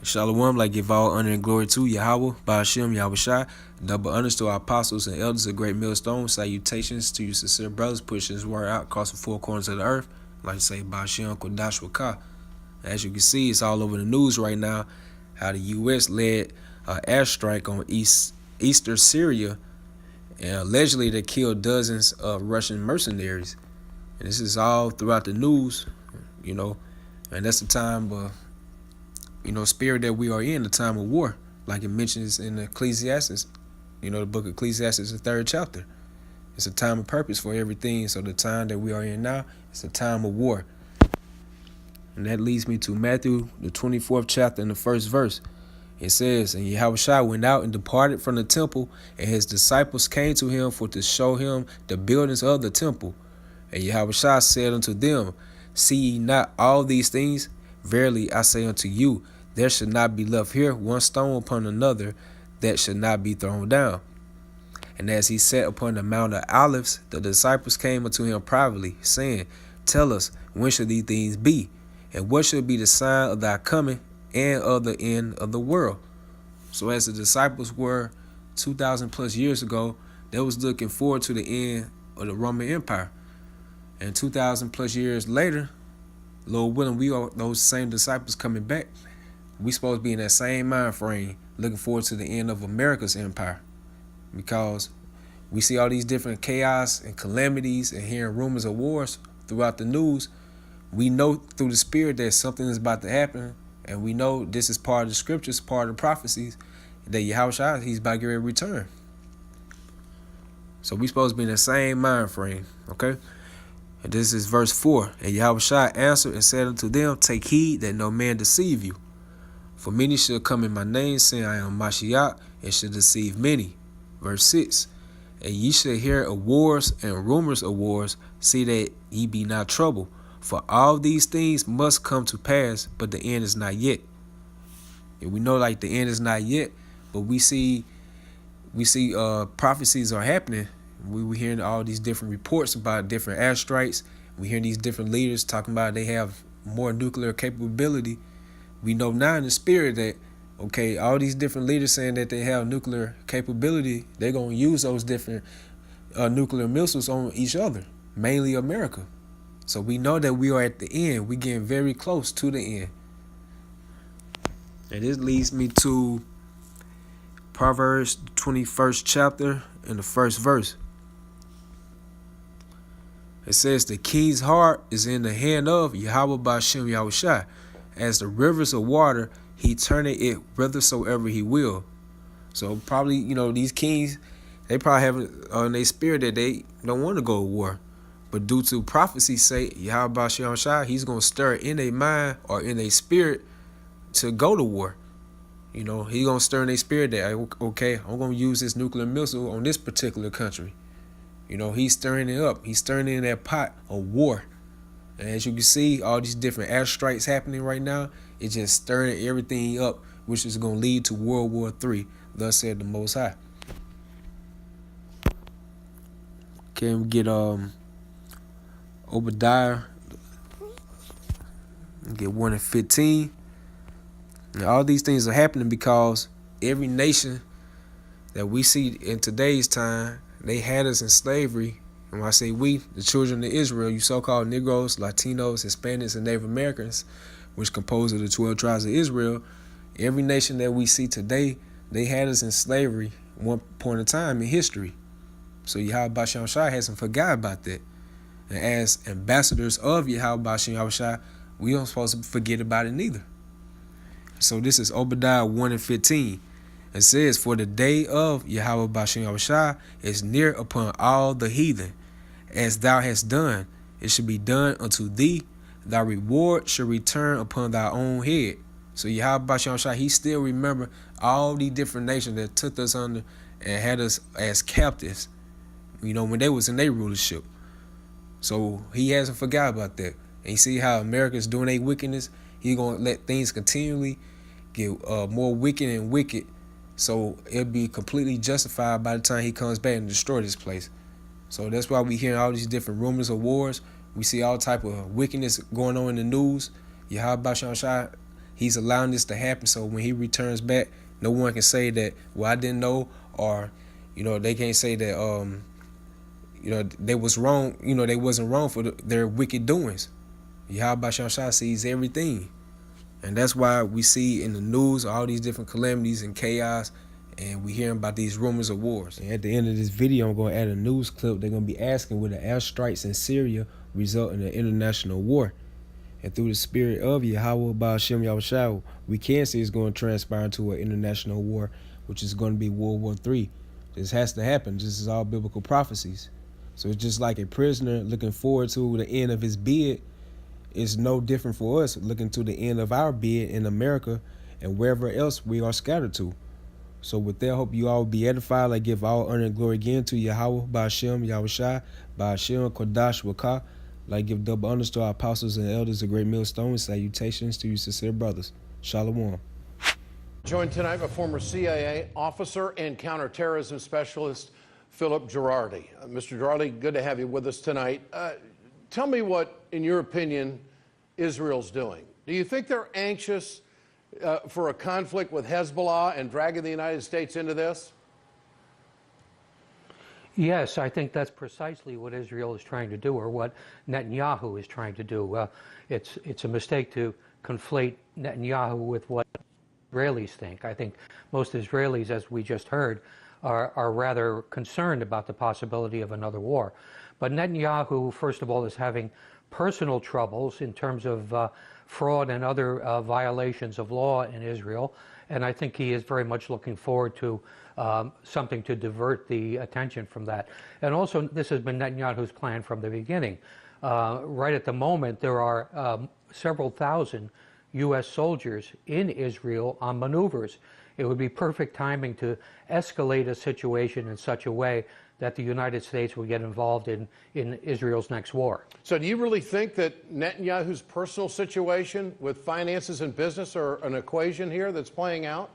Shalom, like give all honor and glory to Yahweh, Ba'ashem, Yahushai, double honors to our apostles and elders of Great Millstone. Salutations to you sincere brothers pushing his word out across the four corners of the earth. Like to say, Ba'ashem, Kodash Wakah. As you can see, it's all over the news right now how the U.S. led an airstrike on eastern Syria, and allegedly they killed dozens of Russian mercenaries. And this is all throughout the news, and that's the time spirit that we are in, the time of war, like it mentions in Ecclesiastes, the book of Ecclesiastes, the 3rd chapter. It's a time of purpose for everything. So the time that we are in now, it's a time of war. And that leads me to Matthew, the 24th chapter, and the 1st verse. It says, "And Yahushua went out and departed from the temple, and his disciples came to him for to show him the buildings of the temple. And Yahushua said unto them, See ye not all these things? Verily I say unto you, there should not be left here one stone upon another that should not be thrown down. And as he sat upon the Mount of Olives, the disciples came unto him privately, saying, Tell us, when shall these things be? And what shall be the sign of thy coming and of the end of the world?" So as the disciples were 2,000 plus years ago, they was looking forward to the end of the Roman Empire. And 2,000 plus years later, Lord willing, we are those same disciples coming back. We supposed to be in that same mind frame, looking forward to the end of America's empire. Because we see all these different chaos and calamities and hearing rumors of wars throughout the news. We know through the spirit that something is about to happen. And we know this is part of the scriptures, part of the prophecies, that Yahushua, he's about to get ready to return. So we supposed to be in the same mind frame, okay? And this is verse 4. "And Yahushua answered and said unto them, Take heed that no man deceive you. For many shall come in my name, saying, I am Mashiach, and shall deceive many." Verse 6. "And ye shall hear of wars and rumors of wars. See that ye be not troubled. For all these things must come to pass, but the end is not yet." And we know like the end is not yet, but we see prophecies are happening. We hearing all these different reports about different airstrikes. We hearing these different leaders talking about they have more nuclear capability. We know now in the spirit that, okay, all these different leaders saying that they have nuclear capability, they're going to use those different nuclear missiles on each other, mainly America. So we know that we are at the end. We're getting very close to the end. And this leads me to Proverbs 21st chapter and the 1st verse. It says, "The king's heart is in the hand of Yahweh Ba'ashem Yahushai. As the rivers of water, he turneth it whithersoever he will." So probably, these kings, they probably have in their spirit that they don't want to go to war. But due to prophecy say, Yahweh Ba'ashem Yahushai, he's going to stir in their mind or in their spirit to go to war. He's going to stir in their spirit that, okay, I'm going to use this nuclear missile on this particular country. He's stirring it up. He's stirring in that pot of war. And as you can see, all these different airstrikes happening right now, it's just stirring everything up, which is going to lead to World War III. Thus said the Most High. Can we get Obadiah? Get 1 and 15. And all these things are happening because every nation that we see in today's time, they had us in slavery. And when I say we, the children of Israel, you so-called Negroes, Latinos, Hispanics, and Native Americans, which compose of the 12 tribes of Israel, every nation that we see today, they had us in slavery at one point in time in history. So Yahweh Ba'ashem Yahushai hasn't forgot about that. And as ambassadors of Yahweh Ba'ashem Yahushai, we don't supposed to forget about it neither. So this is Obadiah 1 and 15. It says, "For the day of Yahweh Ba'ashem Yahushai is near upon all the heathen. As thou hast done, it shall be done unto thee. Thy reward shall return upon thy own head." So Yahweh Ba'ashem Yahushai, he still remember all these different nations that took us under and had us as captives, when they was in their rulership. So he hasn't forgot about that. And you see how America's doing their wickedness. He's going to let things continually get more wicked and wicked. So it'll be completely justified by the time he comes back and destroy this place. So that's why we hear all these different rumors of wars. We see all type of wickedness going on in the news. Yahweh Ba'ashem Yahushai He's allowing this to happen, so when he returns back, no one can say that, well, I didn't know, or they can't say that they was wrong. They wasn't wrong for their wicked doings. Yahweh Shah sees everything. And that's why we see in the news all these different calamities and chaos, and we hearing about these rumors of wars. And at the end of this video, I'm going to add a news clip. They're going to be asking, will the airstrikes in Syria result in an international war? And through the spirit of Yahweh Ba'ashem Yahushua, we can see it's going to transpire into an international war, which is going to be World War III. This has to happen. This is all biblical prophecies. So it's just like a prisoner looking forward to the end of his bid. It's no different for us looking to the end of our bid in America and wherever else we are scattered to. So with that, I hope you all be edified. I give all honor and glory again to Yahweh Ba'ashem Yahushua, Ba'ashem Kodash Wakah. Like give double honors to our apostles and elders of Great Millstone. Salutations to you sincere brothers. Shalom. Joined tonight by former CIA officer and counterterrorism specialist Philip Girardi. Mr. Girardi, good to have you with us tonight. Tell me what, in your opinion, Israel's doing. Do you think they're anxious for a conflict with Hezbollah and dragging the United States into this? Yes, I think that's precisely what Israel is trying to do, or what Netanyahu is trying to do. It's a mistake to conflate Netanyahu with what Israelis think. I think most Israelis, as we just heard, are rather concerned about the possibility of another war. But Netanyahu, first of all, is having personal troubles in terms of fraud and other violations of law in Israel, and I think he is very much looking forward to something to divert the attention from that. And also, this has been Netanyahu's plan from the beginning. Right at the moment, there are several thousand U.S. soldiers in Israel on maneuvers. It would be perfect timing to escalate a situation in such a way that the United States would get involved in Israel's next war. So do you really think that Netanyahu's personal situation with finances and business are an equation here that's playing out?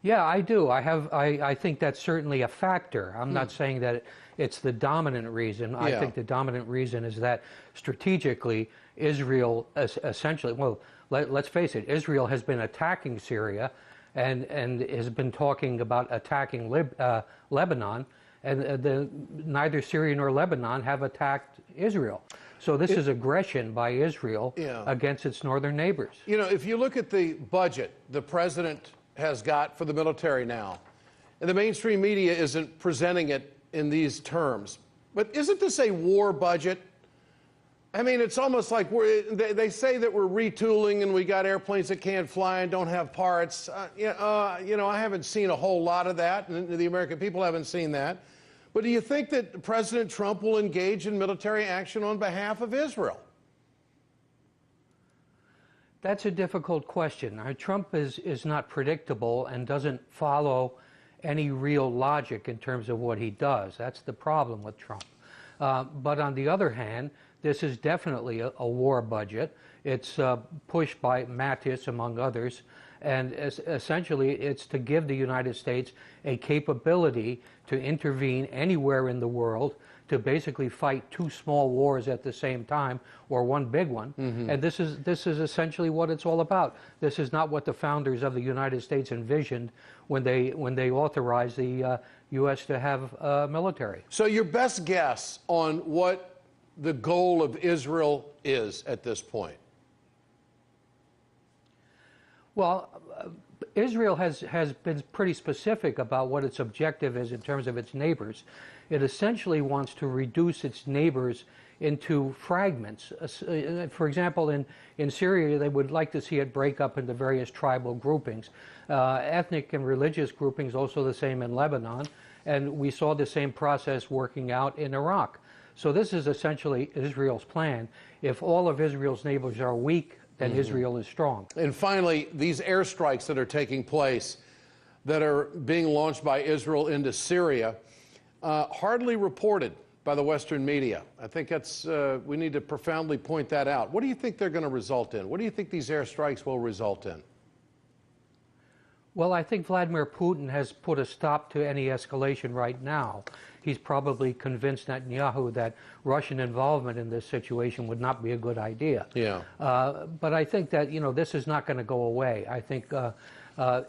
Yeah, I do. I think that's certainly a factor. I'm not saying that it's the dominant reason. I think the dominant reason is that strategically, Israel essentially, well, let's face it, Israel has been attacking Syria and has been talking about attacking Lebanon, and neither Syria nor Lebanon have attacked Israel. So this is aggression by Israel against its northern neighbors. You know, if you look at the budget the president has got for the military now, and the mainstream media isn't presenting it in these terms, but isn't this a war budget? I mean, it's almost like they say that we're retooling and we got airplanes that can't fly and don't have parts. You know, I haven't seen a whole lot of that, and the American people haven't seen that. But do you think that President Trump will engage in military action on behalf of Israel? That's a difficult question. Trump is not predictable and doesn't follow any real logic in terms of what he does. That's the problem with Trump. But on the other hand, this is definitely a war budget. It's pushed by Mattis, among others, and essentially it's to give the United States a capability to intervene anywhere in the world, to basically fight two small wars at the same time, or one big one. And this is essentially what it's all about. This is not what the founders of the United States envisioned when they authorized the U.S. to have military. So your best guess on what the goal of Israel is at this point? Well, Israel has been pretty specific about what its objective is in terms of its neighbors. It essentially wants to reduce its neighbors into fragments. For example, in Syria, they would like to see it break up into various tribal groupings. Ethnic and religious groupings, also the same in Lebanon, and we saw the same process working out in Iraq. So this is essentially Israel's plan. If all of Israel's neighbors are weak, then Israel is strong. And finally, these airstrikes that are taking place, that are being launched by Israel into Syria, hardly reported by the Western media. I think that's, we need to profoundly point that out. What do you think they're going to result in? What do you think these airstrikes will result in? Well, I think Vladimir Putin has put a stop to any escalation right now. He's probably convinced Netanyahu that Russian involvement in this situation would not be a good idea. Yeah. But I think that, this is not going to go away. I think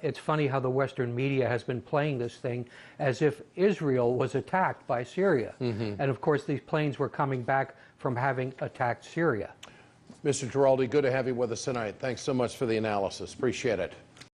it's funny how the Western media has been playing this thing as if Israel was attacked by Syria. And of course, these planes were coming back from having attacked Syria. Mr. Giraldi, good to have you with us tonight. Thanks so much for the analysis. Appreciate it.